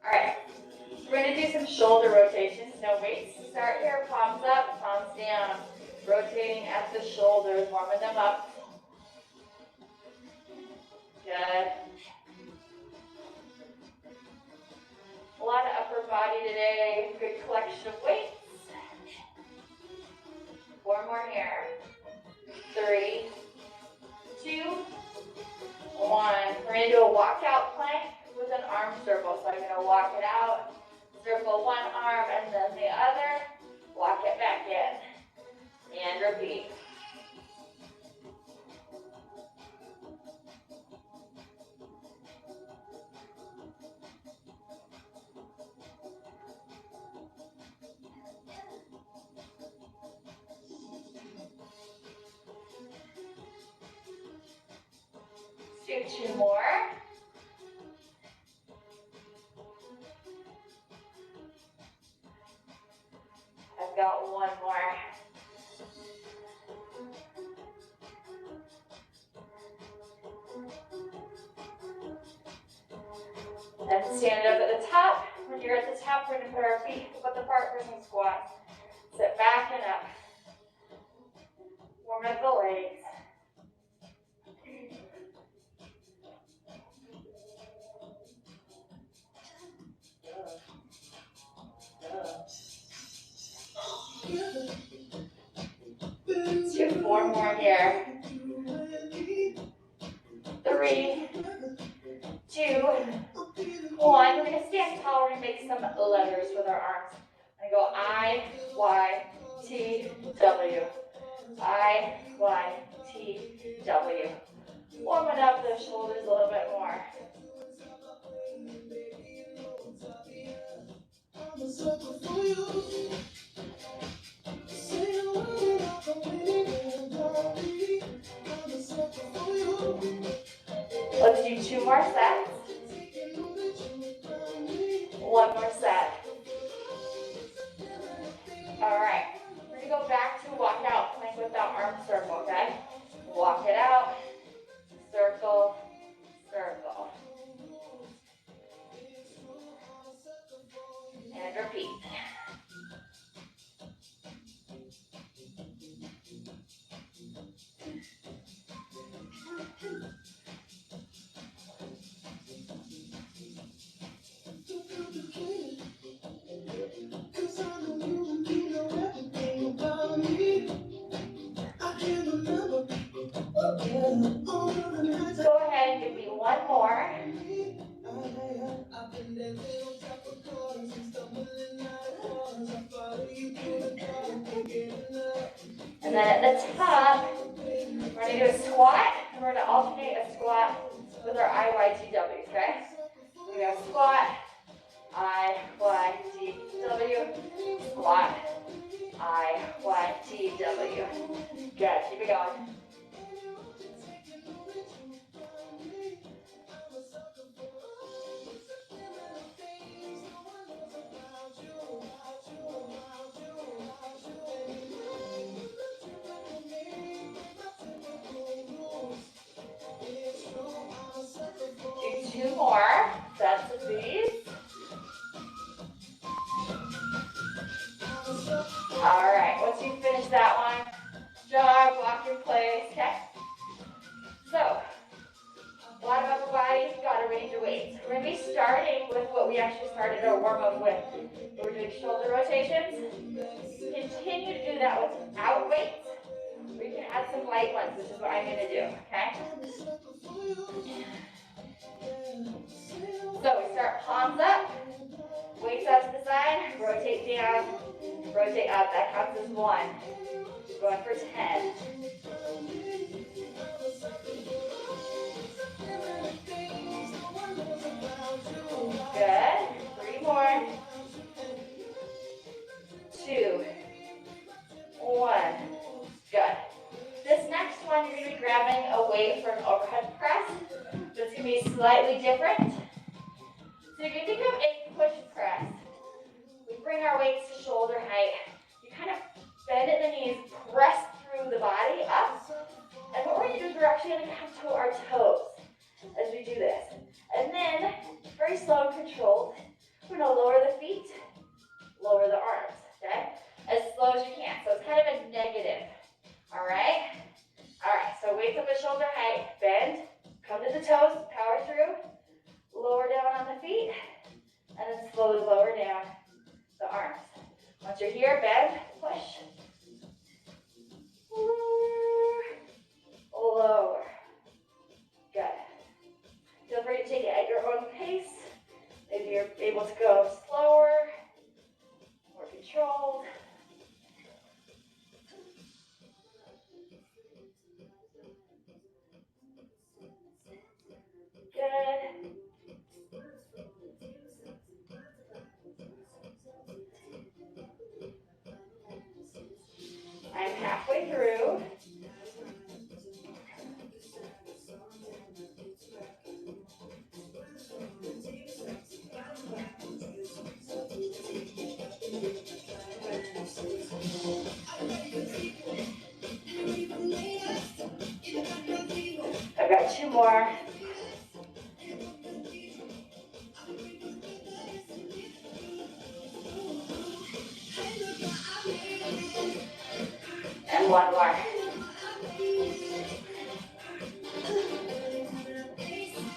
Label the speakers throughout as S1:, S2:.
S1: All right, we're going to do some shoulder rotations, no weights. Start here, palms up, palms down. Rotating at the shoulders, warming them up. Good. A lot of upper body today, good collection of weights. 4 more here. 3, 2, 1. We're going to do a walkout plank with an arm circle. So I'm going to walk it out, circle one arm and then the other, walk it back in, and repeat. Let's do 2 more. I've got 1 more. Then stand up at the top. When you're at the top, we're going to put our feet width apart for some squats. Sit back and up. Warm up the legs. Let's do 4 more here. 3, 2, 1. We're going to stand tall. We're going to make some letters with our arms. I'm going to go I, Y, T, W. I, Y, T, W. Warming up the shoulders a little bit more. Let's do 2 more sets. 1 more set. All right, we're going to go back to walkout plank with that arm circle, okay? Walk it out, circle, circle. And repeat. Go ahead and give me 1 more. And then at the top, we're going to do a squat, and we're going to alternate a squat with our IYTW, okay? We're going to squat, IYTW, squat, IYTW. Good, keep it going. Do 2 more sets of these. All right, once you finish that one, jog, walk in place, okay? So, a lot of upper body, got a range of weights. We're going to be starting with what we actually started our warm-up with. We're doing shoulder rotations. Continue to do that without weights. Or you can add some light ones, which is what I'm going to do, okay? So we start palms up, weights out to the side, rotate down, rotate up. That counts as 1. Going for 10. Good. 3 more. 2, 1. Good. This next one, you're going to be grabbing a weight for an overhead press. So it's going to be slightly different. So if you think of a push press, we bring our weights to shoulder height. You kind of bend at the knees, press through the body up. And what we're going to do is we're actually going to come to our toes as we do this. And then, very slow and controlled, lower the arms, okay? As slow as you can. So it's kind of a negative, all right? All right, so weights up at shoulder height, bend, come to the toes, power through, lower down on the feet, and then slowly lower down the arms. Once you're here, bend, push. Lower. Good. Feel free to take it at your own pace. Maybe you're able to go slower, more controlled. Good. I'm halfway through. I've got two more. And one more.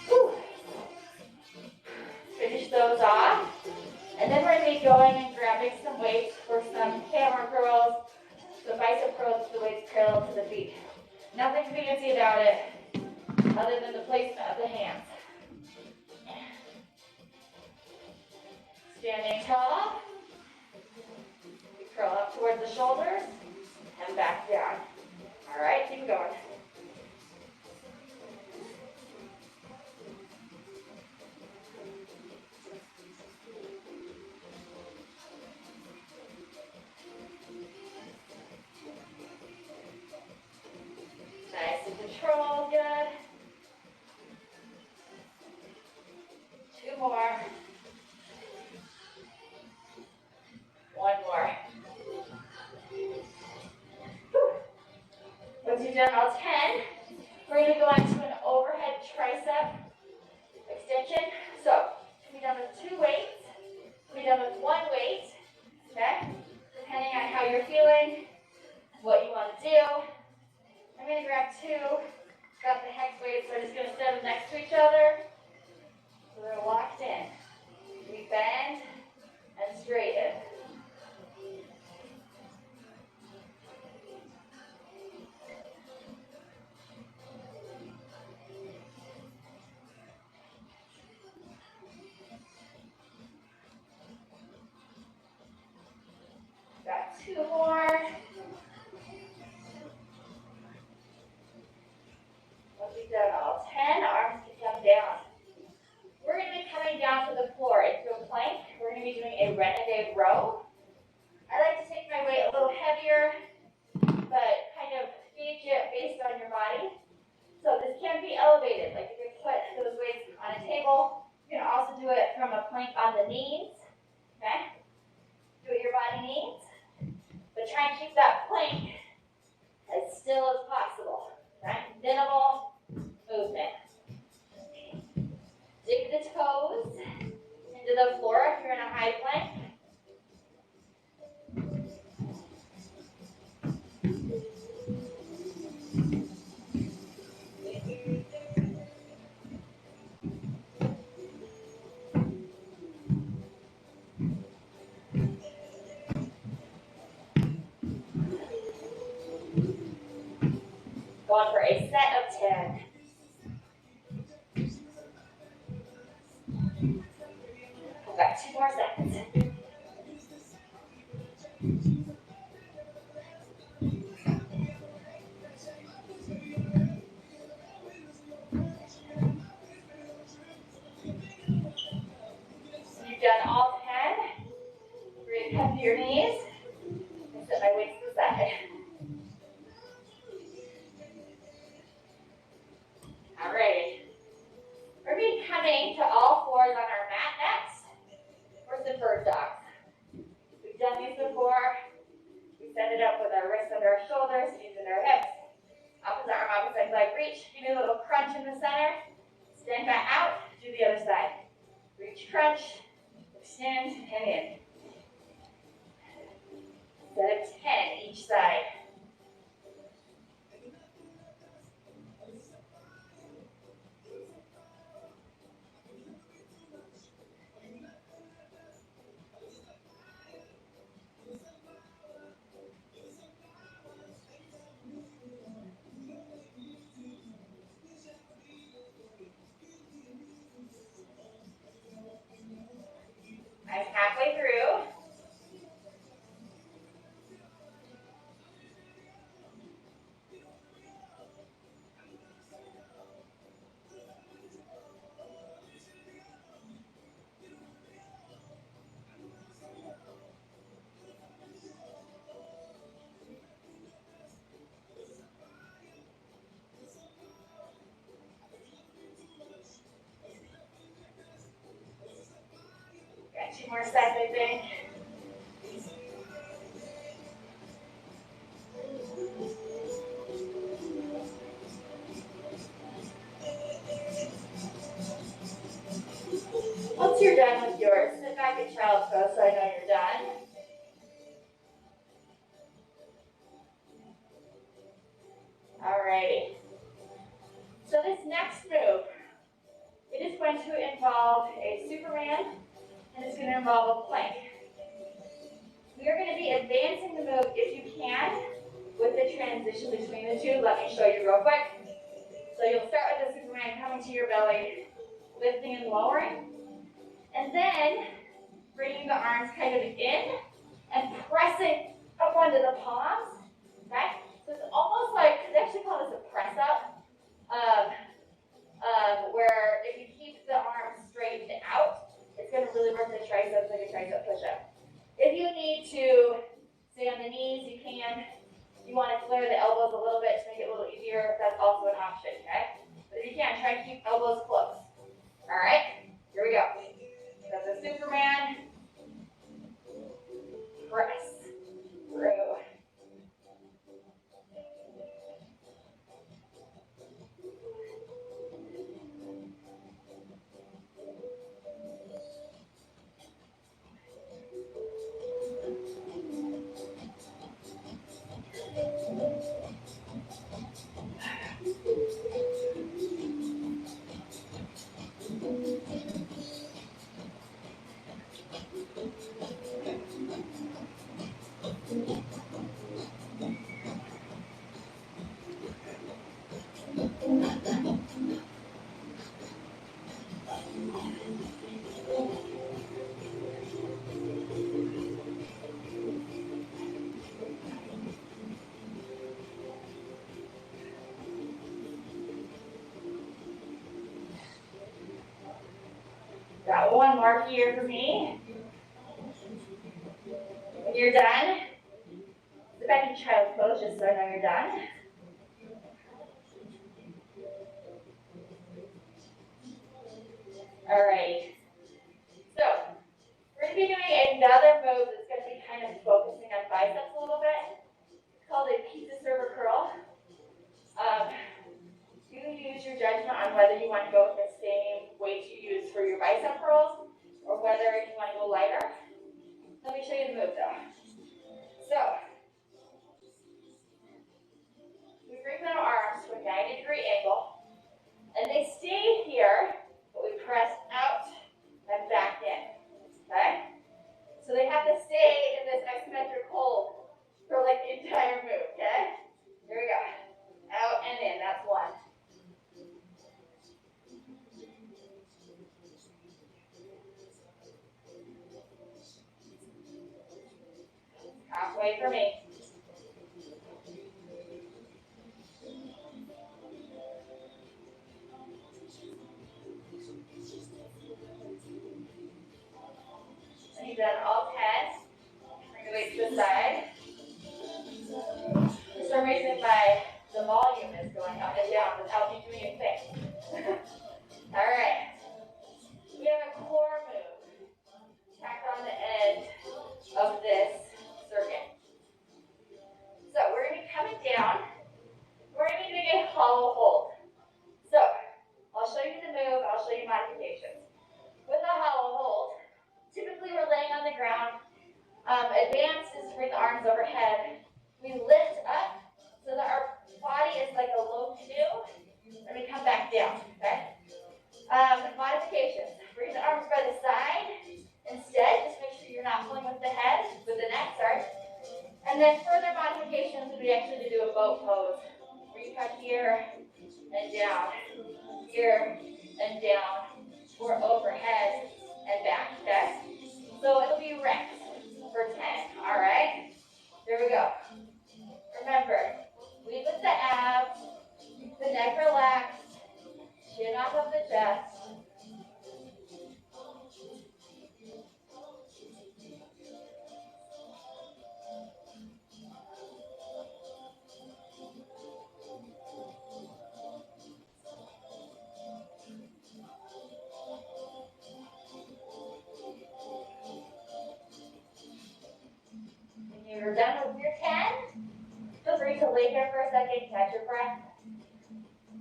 S1: Whew. Finish those off. And then we're going to be going and grabbing some weights for some hammer curls, some bicep curls with the weights parallel to the feet. Nothing fancy about it other than the placement of the hands. Standing tall. We curl up towards the shoulders and back down. All right, keep going. Nice and controlled, good. Two more. One more. Whew. Once you've done all 10, we're going to go into an overhead tricep extension. So, we'll be done with 2 weights. We'll be done with 1 weight, okay? Depending on how you're feeling, what you want to do. I'm going to grab 2. Got the hex weights, so I'm just going to set them next to each other. So they're locked in. We bend and straighten. Got 2 more. Once we've done all 10, arms can come down. We're going to be coming down to the floor into a plank. We're going to be doing a Renegade Row. I like to take my weight a little heavier, but kind of gauge it based on your body. So this can be elevated, like you can put those weights on a table. You can also do it from a plank on the knees, okay? Do what your body needs, but try and keep that plank as still as possible, right? Minimal movement. Dig the toes into the floor if you're in a high plank. Going for a set of 10. I've got 2 more seconds. You've done all 10. Breathe, come to your knees. And set my weights to the side. Alrighty. We're going to be coming to all 4s on our mat next. For some bird dogs. We've done these before. We set it up with our wrists under our shoulders, knees under our hips. Opposite arm, opposite leg reach. Give me a little crunch in the center. Stand back out. Do the other side. Reach, crunch. Extend, and in. Set of 10 each side. I'm halfway through. Got 2 more sets, I think. Once you're done with yours, sit back in child's pose so I know you're done. Alrighty. So this next move, it is going to involve a Superman, and it's going to involve a plank. We are going to be advancing the move, if you can, with the transition between the two. Let me show you real quick. So you'll start with the Superman coming to your belly, lifting and lowering, and then bringing the arms kind of in and pressing up onto the palms, okay? So it's almost like, they actually call this a press up, where if you keep the arms straight and out, it's going to really work the triceps like a tricep push-up. If you need to stay on the knees, you can. If you want to flare the elbows a little bit to make it a little easier, that's also an option, okay? But if you can, try to keep elbows close. All right, here we go. That's a Superman. Press through. Got one more here for me. When you're done, sit back in child's pose just so I know you're done. All right. So we're going to be doing another move that's going to be kind of focusing on biceps a little bit. It's called a pizza server curl. You use your judgment on whether you want to go with the same weight you use for your bicep curls or whether you want to go lighter. Let me show you the move though. So we bring the arms to a 90-degree angle and they stay here, but we press out and back in. Okay? So they have to stay in this isometric hold for like the entire move, okay? Here we go. Out and in, that's one. Halfway for me. And you've done all 10. Bring the weight to the side. For some reason, the volume is going up and down without me doing a thing. All right. We have a core move. Tacked on the end of this circuit. So we're going to be coming down. We're going to be doing a hollow hold. So I'll show you the move. I'll show you modifications. With a hollow hold, typically we're laying on the ground. Advanced is bring the arms overhead. We lift up so that our body is like a low canoe, and we come back down, okay? Modifications. Bring the arms by the side. Instead, just make sure you're not pulling with the head, with the neck, sorry. And then further modifications would be actually to do a boat pose, where you come here and down, here and down, or overhead and back, okay? So it'll be reps for 10, all right? There we go. Remember, lead with the abs, the neck relaxed, chin off of the chest. When you're done with your 10, feel free to lay here for a second, catch your breath.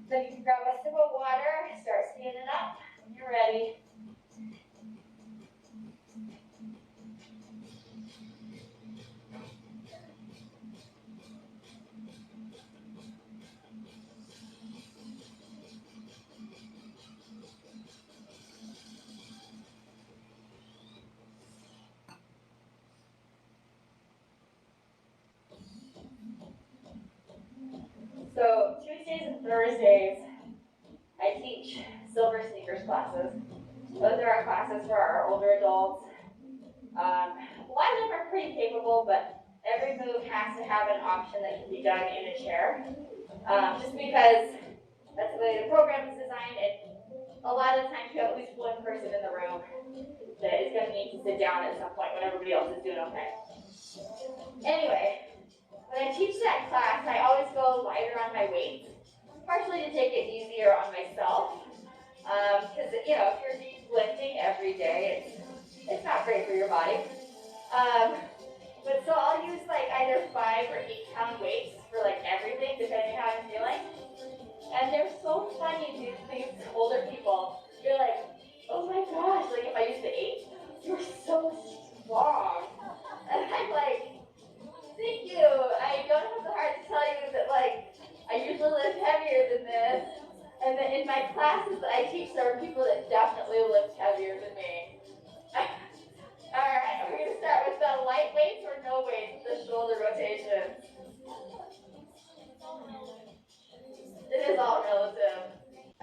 S1: Then you can grab a sip of water, start standing up when you're ready. So Tuesdays and Thursdays, I teach silver sneakers classes. Those are our classes for our older adults. A lot of them are pretty capable, but every move has to have an option that can be done in a chair. Just because that's the way the program is designed, and a lot of times you have at least one person in the room that is going to need to sit down at some point when everybody else is doing okay. Anyway, when I teach that class, I always go lighter on my weights, partially to take it easier on myself. Because, you know, if you're lifting every day, it's not great for your body. But so I'll use like either 5 or 8 pound weights for like everything, depending on how I'm feeling. And they're so funny, these older people. They're like, oh my gosh, like if I use the 8, you're so strong. And I'm like, thank you. I don't have the heart to tell you that like I usually lift heavier than this. And then in my classes that I teach, there are people that definitely lift heavier than me. All right, we're going to start with the light weights or no weights, the shoulder rotation. It is all relative.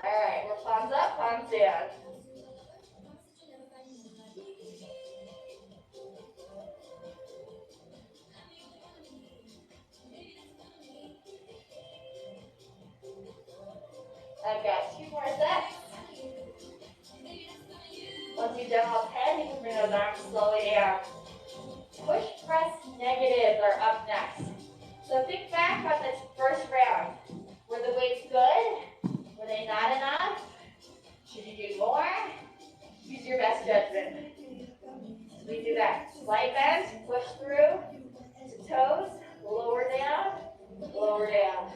S1: All right, we're palms up, palms down. I've got 2 more sets. Once you've done all 10, you can bring those arms slowly down. Push, press, negatives are up next. So think back on this first round. Were the weights good? Were they not enough? Should you do more? Use your best judgment. We do that slight bend, push through to toes, lower down, lower down.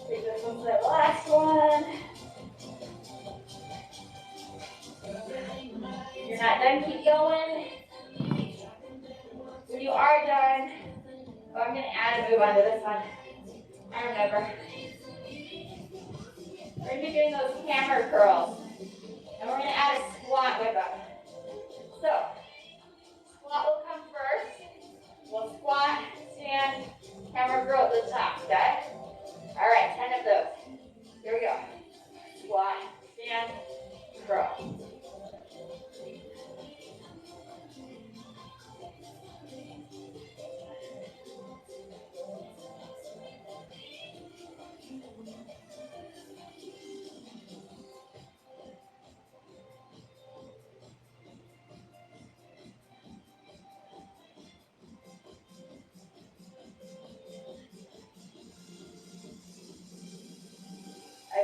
S1: Take this one to the last one. You're not done, keep going. When you are done, I'm going to add a move onto this one. I remember. We're going to be doing those hammer curls. And we're going to add a squat with them. So, squat will come first. We'll squat, stand, hammer curl at the top, okay? All right, 10 of those. Here we go. Squat, stand, curl.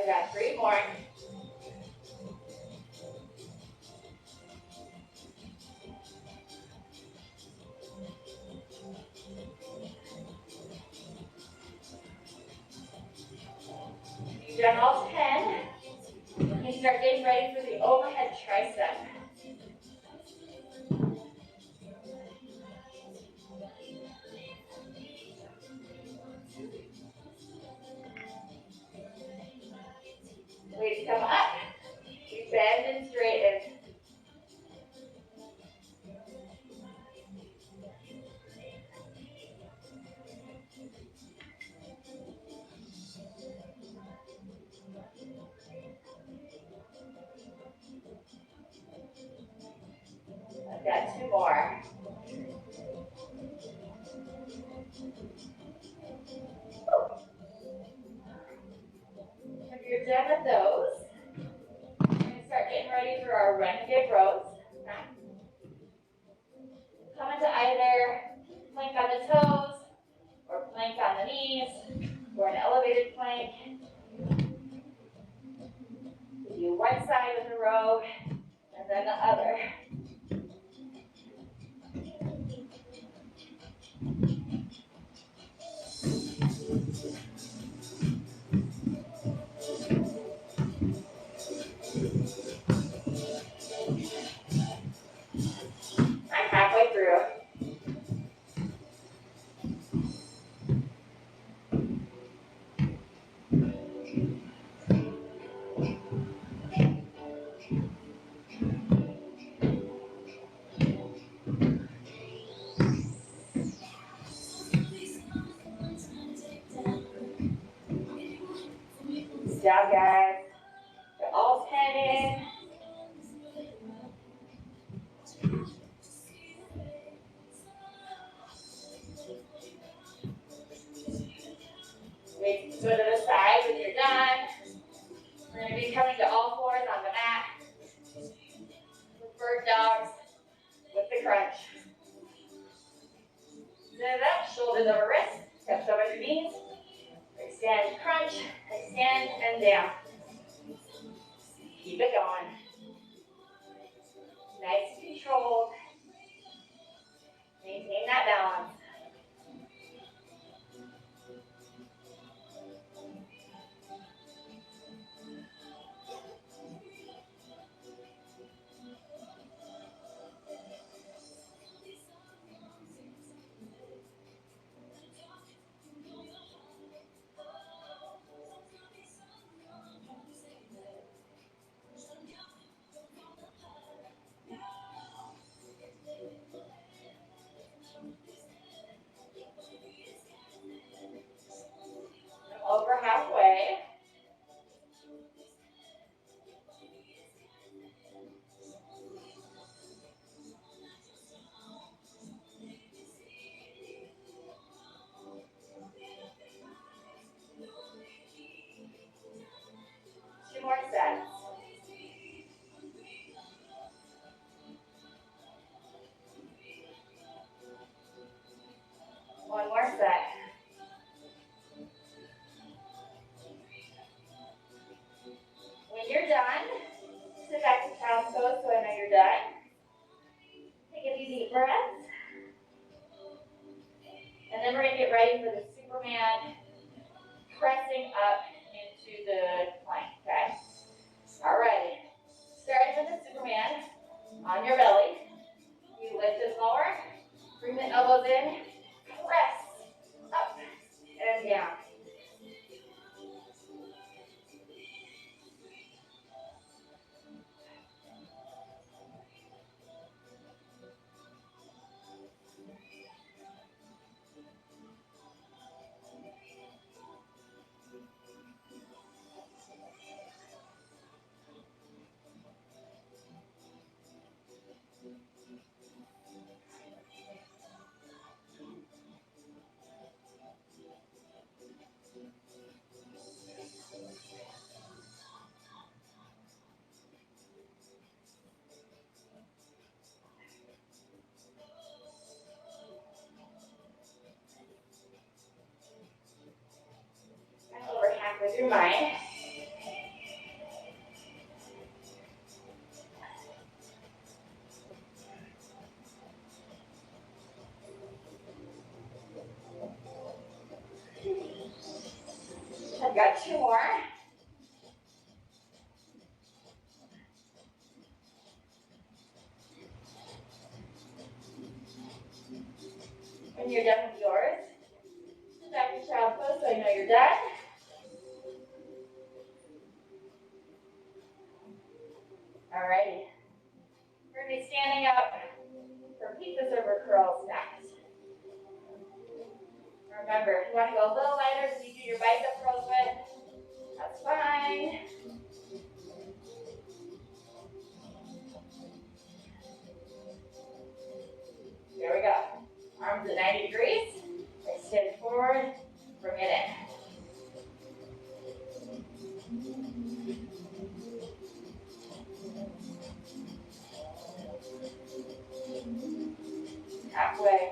S1: I've got 3 more. You've done all 10. You can start getting ready for the overhead tricep. Weights come up. You bend and straighten. I've got 2 more. If you're done with those, we're going to start getting ready for our Renegade Rows. Come into either plank on the toes, or plank on the knees, or an elevated plank. We do one side of the row, and then the other. I'm halfway through. Good job, guys. Get all 10 in. Wait to go to the side when you're done. We're going to be coming to all fours on the mat. With bird dogs, with the crunch. Stand up, shoulders over wrists, steps over your knees. Extend, crunch, extend, and down. Keep it going. Nice and controlled. Maintain that balance. Over halfway. Two more sets. One more set. When you're done, sit back to child's pose so I know you're done. Take a few deep breaths. And then we're going to get ready for the Superman pressing up into the plank, okay? All right. Starting with the Superman on your belly. You lift it lower. Bring the elbows in. Press up and down. I'm over halfway through mine. 2 more. When you're done with yours, sit back in child pose so I know you're done. Alrighty. We're going to be standing up for pizza server curls next. Remember, if you want to go a little lighter than you do your bicep curls with, that's fine. Here we go. Arms at 90 degrees. Extend forward. Bring it in. Halfway.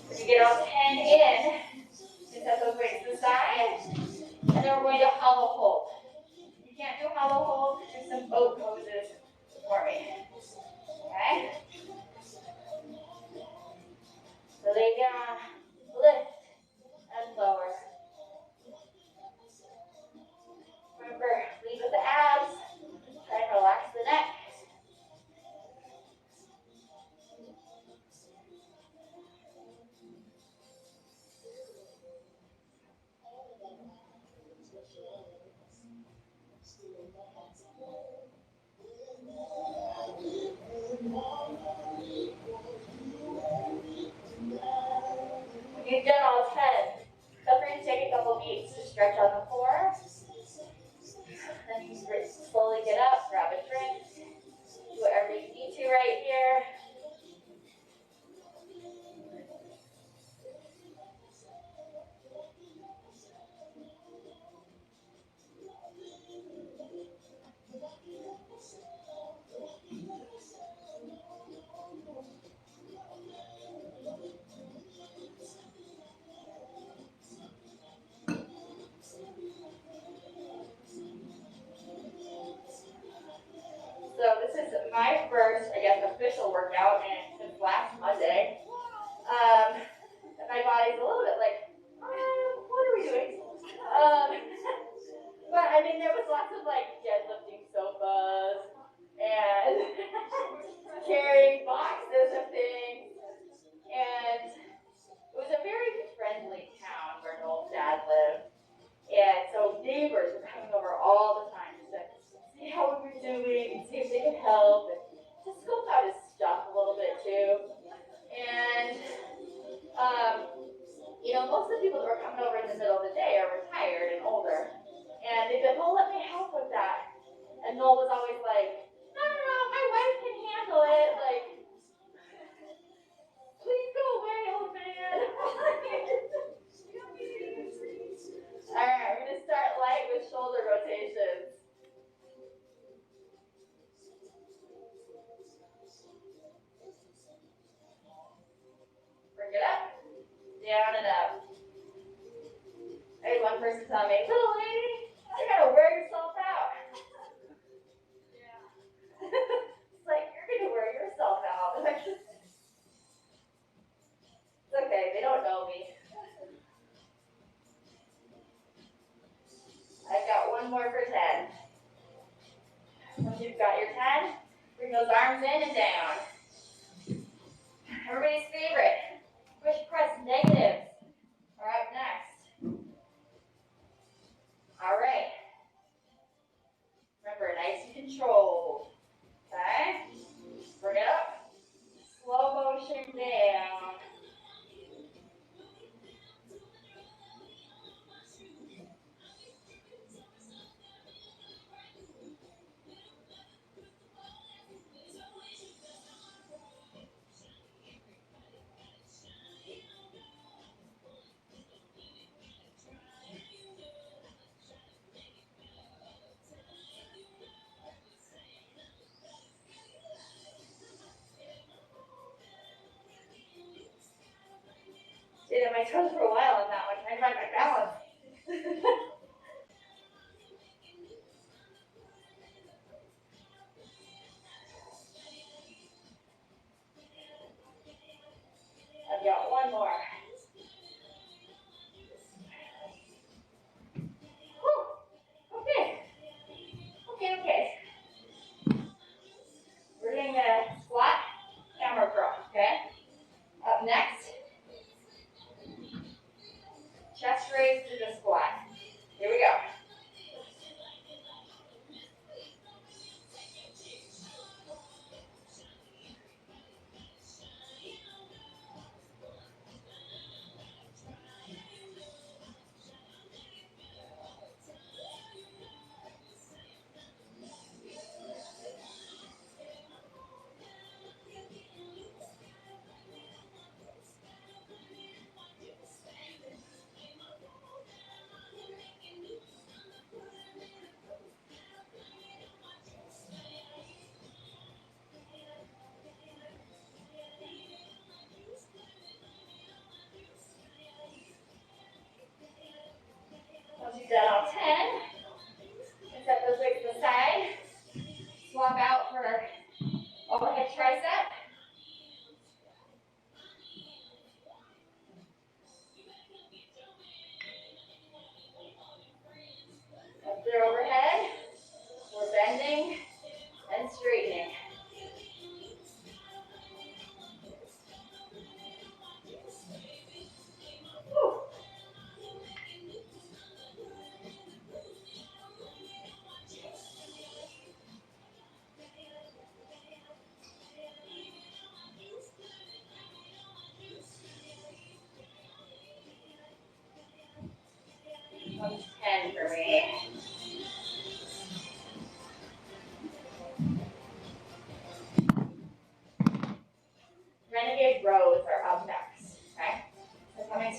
S1: When you get all 10 in, set those weights to the side, and then we're going to hollow hold. You can't do hollow hold, do some boat poses for me. Okay? So lay down, lift, and lower. Remember, lead with the abs. Try and relax the neck. When you've done all 10, feel free to take a couple beats to stretch on the floor. Then you can slowly get up, grab a drink, do whatever you need to right here. So this is my first, I guess, official workout since last Monday. And my body's a little bit like, what are we doing? But I mean, there was lots of like deadlifting sofas and carrying boxes of things. And it was a very friendly town where Noel's dad lived. And so neighbors were coming over all the time to see how we were doing and see if they could help and just scope out his stuff a little bit too. And most of the people that were coming over in the middle of the day are retired and older. And they said, "Oh, let me help with that." And Noel was always like, no, my wife can handle it. Like, please go away, old man. All right, we're going to start light with shoulder rotations. Bring it up, down and up. I had one person tell me, "Little lady, you got to wear yourself out." Yeah. It's like, you're going to wear yourself out. It's okay, they don't know me. I've got one more for 10. Once you've got your 10, bring those arms in and down. Everybody's favorite, push press negatives are up next. All right. Remember, nice and controlled. Okay? Bring it up. Slow motion down. Stayed on my toes for a while on that one. I find my balance.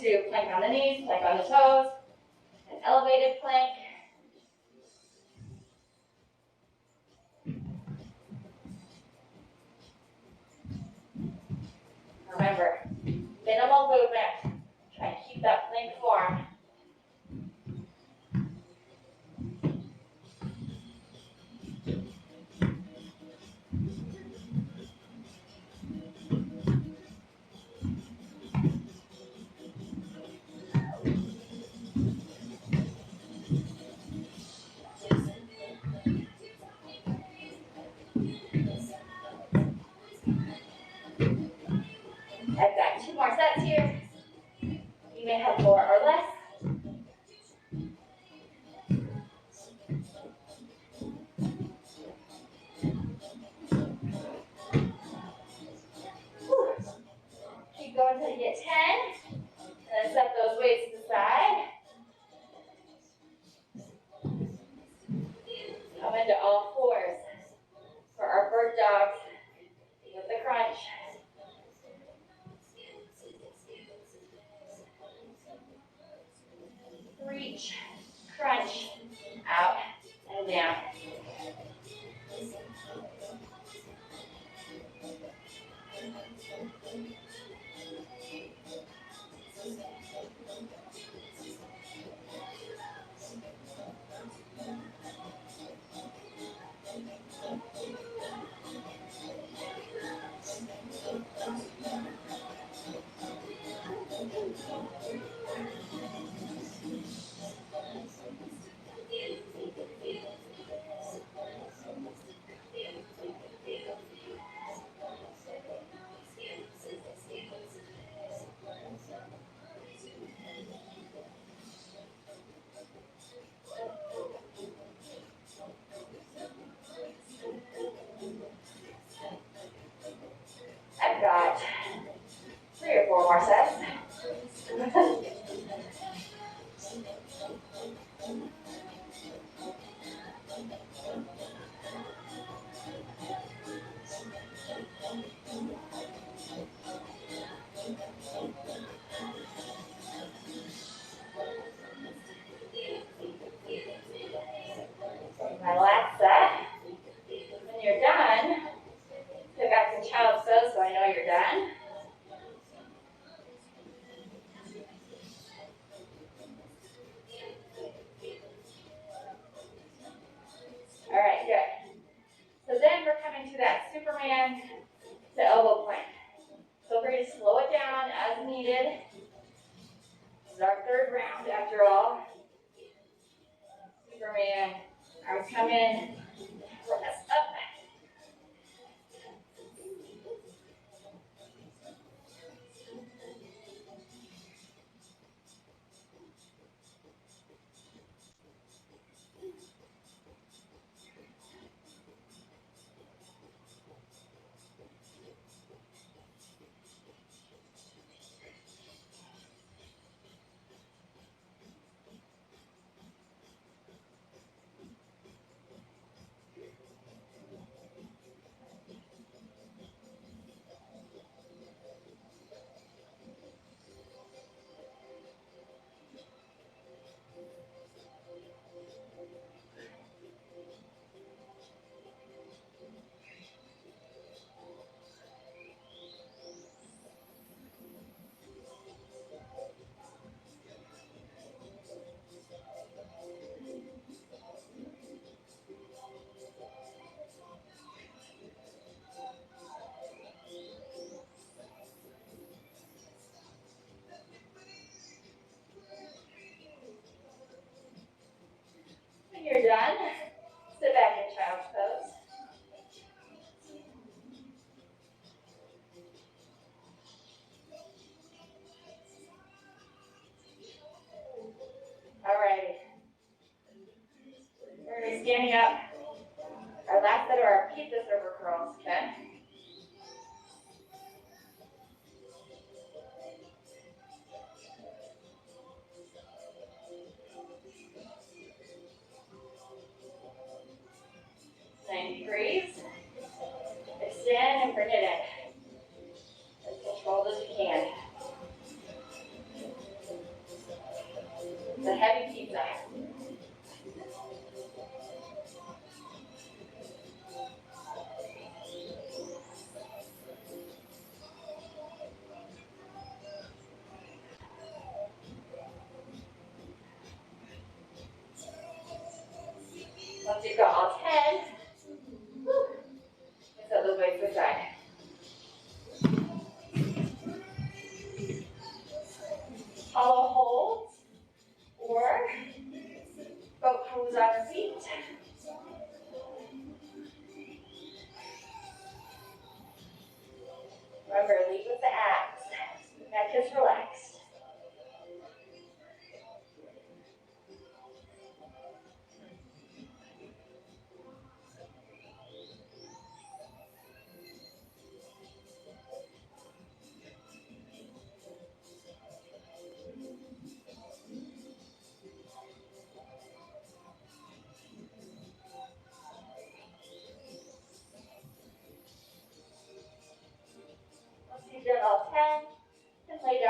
S1: to plank on the knees, plank on the toes, an elevated plank. Remember, minimal movement. Try and keep that plank form. I've got 2 more sets here. You may have 4 or less. Whew. Keep going until you get 10. And set those weights to the side. Come into all fours for our bird dogs with the crunch. Reach, crunch, out and down. I've got 3 or 4 more sets. My last set. When you're done, pick up some child's pose so I know you're done. All right, good. So then we're coming to that Superman to elbow plank. Feel free to slow it down as needed. This is our 3rd round after all. Superman, arms come in, press up.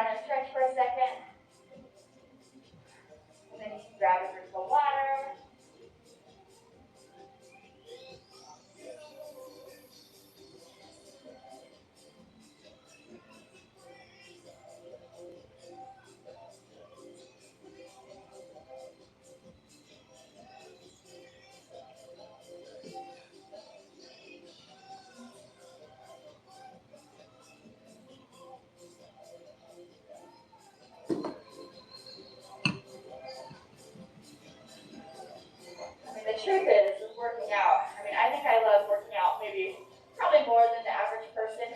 S1: down and stretch for a second. And then you can grab a drink of water. The truth is, with working out, I think I love working out probably more than the average person.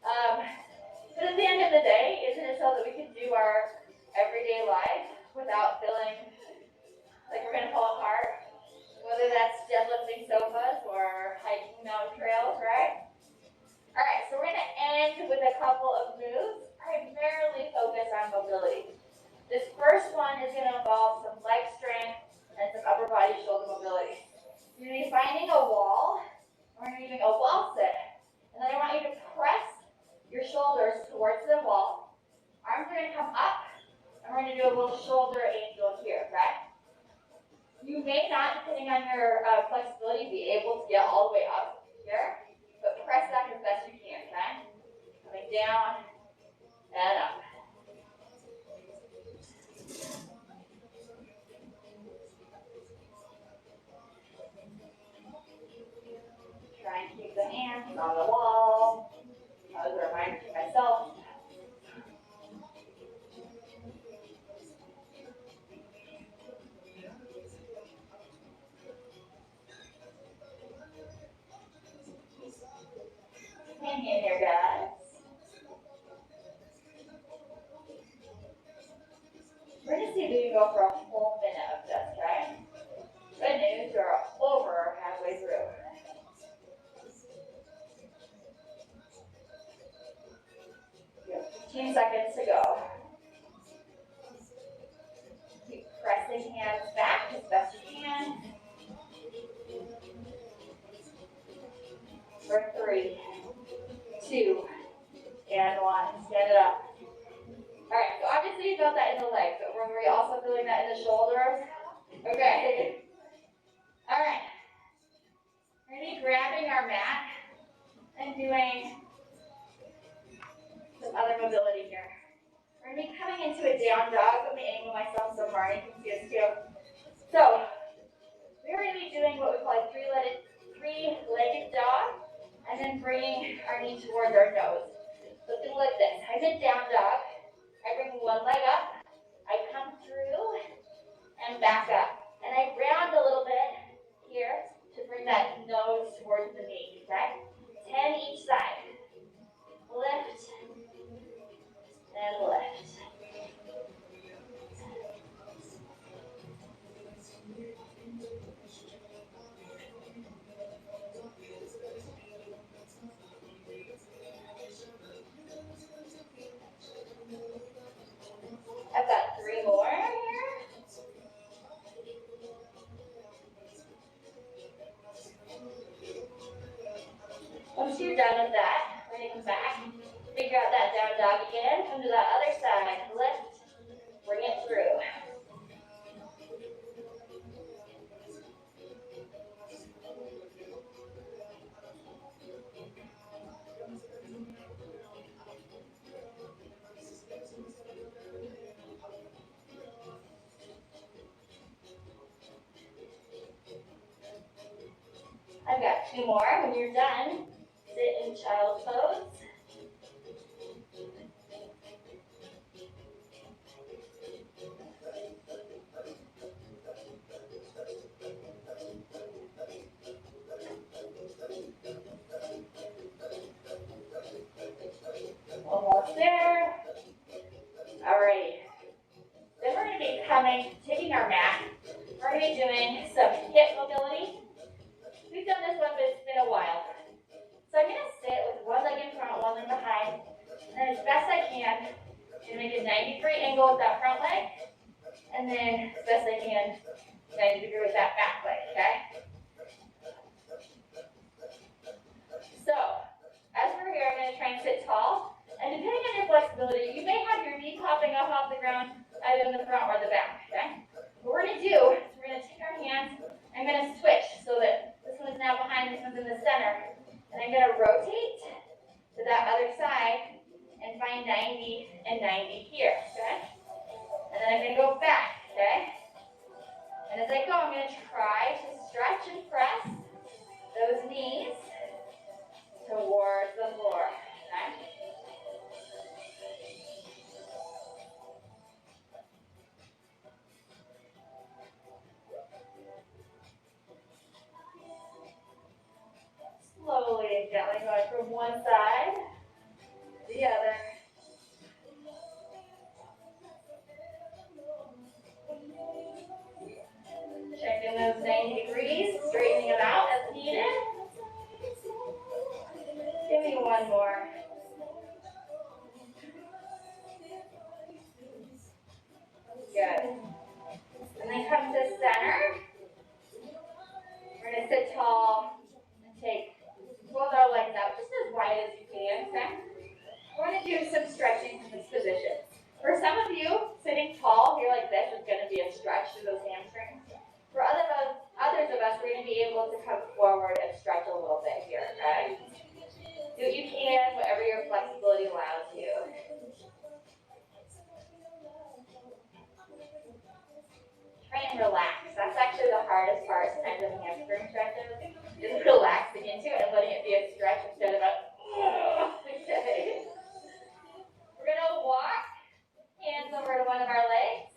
S1: But at the end of the day, isn't it so that we can do our everyday life without feeling like we're going to fall apart? Whether that's deadlifting sofas or hiking mountain trails, right? All right, so we're going to end with a couple of moves, primarily focused on mobility. This first one is going to involve some leg strength and some upper body shoulder mobility. You're going to be finding a wall, and we're going to be doing a wall sit. And then I want you to press your shoulders towards the wall. Arms are going to come up, and we're going to do a little shoulder angel here, okay? You may not, depending on your flexibility, be able to get all the way up here, but press back as best you can, okay? Coming down and up. Try and keep the hands on the wall. As a reminder to myself. Hang in here, guys. We're going to see if we can go for a full minute of this, okay? Good news, you're over halfway through. You have 15 seconds to go. Keep pressing hands back as best you can. For 3, 2, and 1. Stand it up. All right, so obviously you felt that in the legs, but were we also feeling that in the shoulders? Okay. All right. We're going to be grabbing our mat and doing some other mobility here. We're going to be coming into a down dog. Let me angle myself so Marnie can see us too. So, we're going to be doing what we call a three-legged dog, and then bringing our knee towards our nose. So think like this. I'm in down dog. I bring one leg up. I come through and back up. And I round a little bit here to bring that nose towards the knee, okay? 10 each side. Lift and lift. I've got 3 more here. Once you're done with that, we're going to come back, figure out that down dog again, come to that other side, lift, bring it through. I've got 2 more. When you're done, sit in child's pose. Almost there. Alrighty. Then we're going to be taking our mat. We're going to be doing some hip mobility. We've done this one, but it's been a while. So I'm going to sit with one leg in front, one leg behind, and as best I can, I'm going to make a 90-degree angle with that front leg, and then as best I can, 90 degree with that back leg, okay? So, as we're here, I'm going to try and sit tall and And depending on your flexibility, you may have your knee popping up off the ground, either in the front or the back, okay? What we're gonna do is we're gonna take our hands, I'm gonna switch so that this one is now behind, this one's in the center. And I'm gonna rotate to that other side and find 90 and 90 here, okay? And then I'm gonna go back, okay? And as I go, I'm gonna try to stretch and press those knees towards the floor, okay? Slowly and gently going from one side to the other. Checking those 90 degrees, straightening them out as needed. Give me one more. Good. And then come to center. We're going to sit tall and roll our legs out just as wide as you can, okay? We're going to do some stretching from this position. For some of you, sitting tall here like this is going to be a stretch to those hamstrings. For others of us, we're going to be able to come forward and stretch a little bit here, okay? Do what you can, whatever your flexibility allows you. Try and relax. That's actually the hardest part sometimes of hamstring stretches, is relaxing into it and letting it be a stretch instead of a okay. We're going to walk hands over to one of our legs.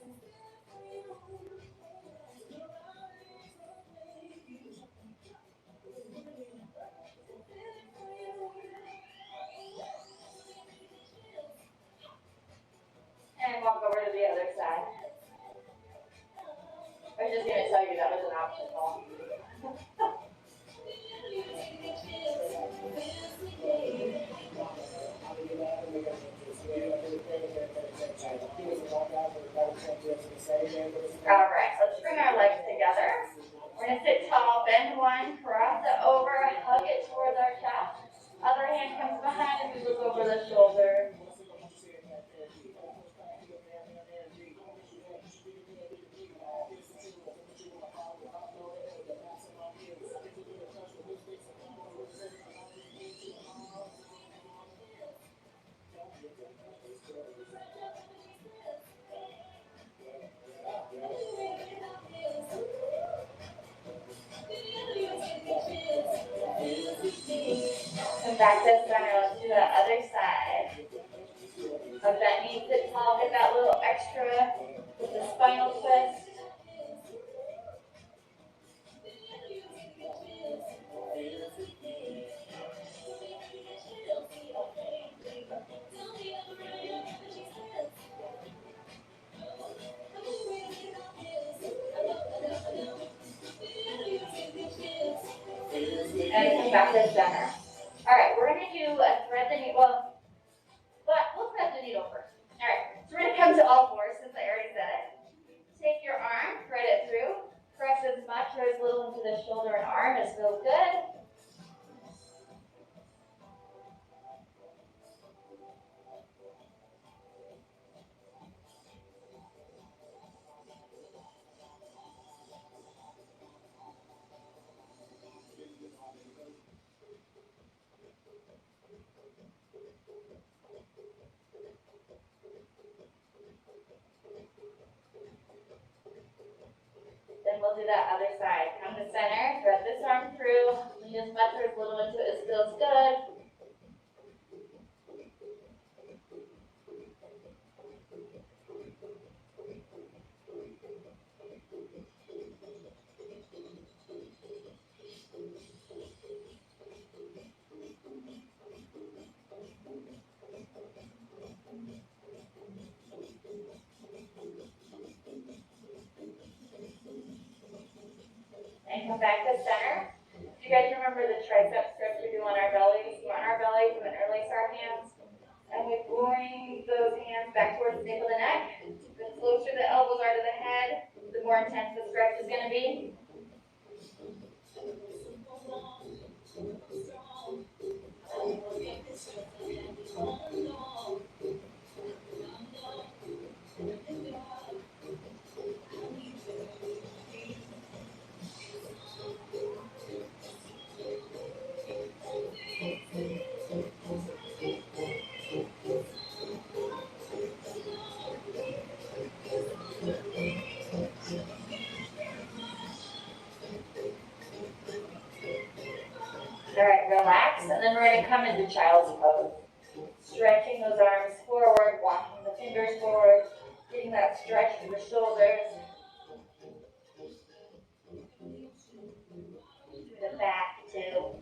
S1: And walk over to the other side. I was just going to tell you that was an optional. All right, let's bring our legs together. We're going to sit tall, bend one, cross it over, hug it towards our chest. Other hand comes behind as we look over the shoulder. Come back to center. Let's do the other side. Hug that knee, sit tall, get that little extra with the spinal twist. And come back to center. All right, we're going to do a thread the needle. We'll thread the needle first. All right, so we're going to come to all fours since I already said it. Take your arm, thread it through. Press as much or as little into the shoulder and arm as feels good. Then we'll do that other side. Come to center, thread this arm through, lean as much or as little into it as feels good. And come back to center. Do you guys remember the tricep stretch we do on our bellies? So on our bellies, we're going to interlace our hands. And we bring those hands back towards the nape of the neck. The closer the elbows are to the head, the more intense the stretch is going to be. then we're going to come into child's pose. Stretching those arms forward, walking the fingers forward, getting that stretch through the shoulders, the back too.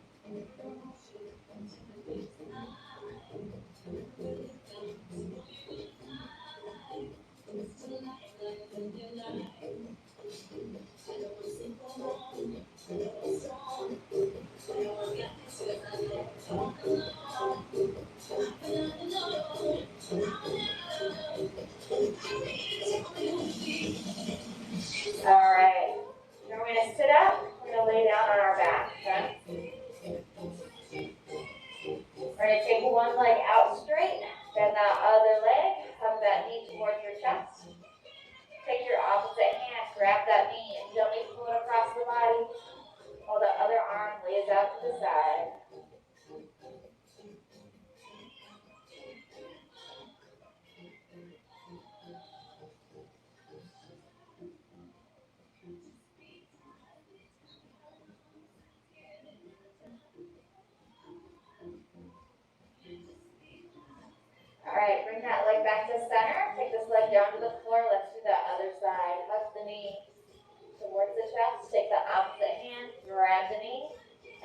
S1: All right. Now we're going to sit up. We're going to lay down on our back. Okay? We're going to take one leg out straight, bend that other leg, hug that knee towards your chest. Take your opposite hand, grab that knee, and gently pull it across the body while the other arm lays out to the side. All right, bring that leg back to center. Take this leg down to the floor. Let's do that other side. Hug the knee towards the chest. Take the opposite hand, grab the knee,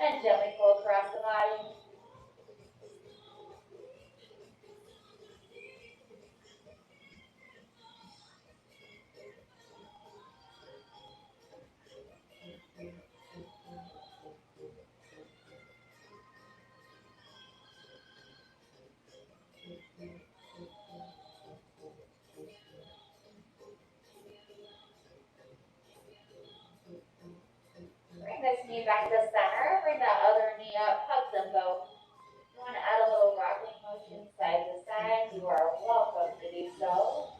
S1: and gently pull across the body. Bring this knee back to center. Bring that other knee up. Hug them both. If you want to add a little rocking motion side to side, you are welcome to do so.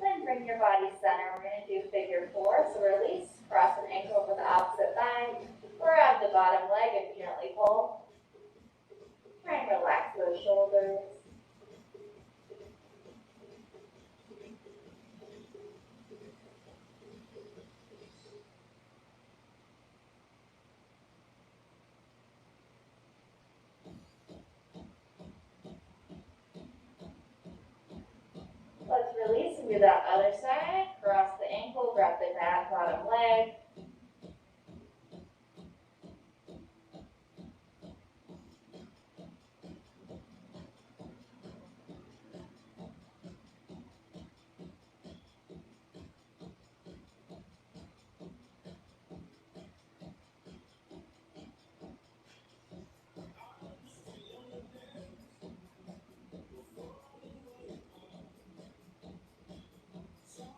S1: Then bring your body center. We're going to do figure four. So release, cross an ankle over the opposite thigh. Grab the bottom leg and gently pull. Try and relax those shoulders. Let's release and do that other side. Cross the ankle, grab the bottom leg.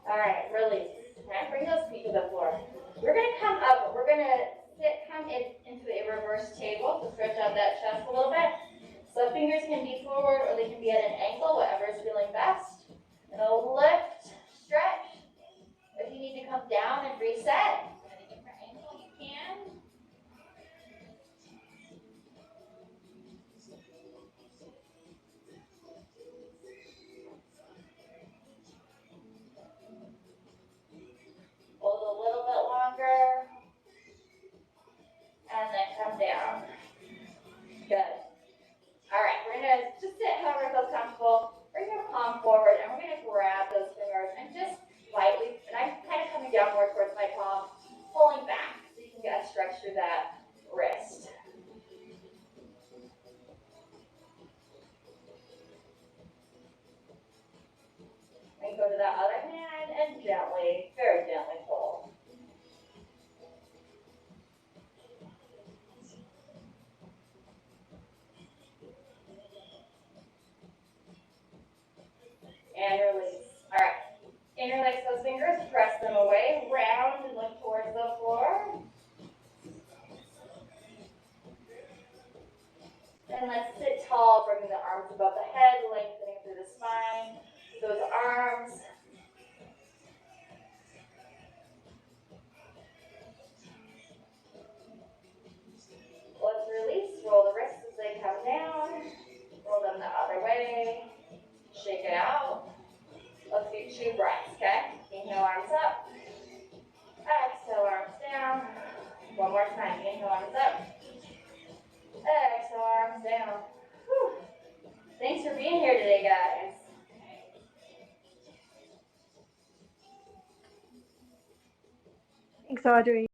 S1: All right, release. Okay, bring those feet to the floor. We're going to come up. We're going to come into a reverse table to stretch out that chest a little bit. So fingers can be forward or they can be at an angle, whatever is feeling best. And a lift, stretch. If you need to come down and reset, at a different angle, you can. Hold a little bit longer. And then come down. Good. All right, we're going to just sit however feels comfortable. Bring your palm forward, and we're going to grab those fingers and just lightly, and I'm kind of coming down more towards my palm, pulling back so you can get a stretch through that wrist. And go to that other hand and gently, very gently pull. And release. All right. Interlace those fingers, press them away, round and look towards the floor. Then let's sit tall, bringing the arms above the head, lengthening through the spine. Those arms. Let's release, roll the wrists as they come down. Roll them the other way. Shake it out. Let's 2 breaths, okay? Inhale, arms up. Exhale, arms down. One more time. Inhale, arms up. Exhale, arms down. Whew. Thanks for being here today, guys.
S2: Thanks, Audrey.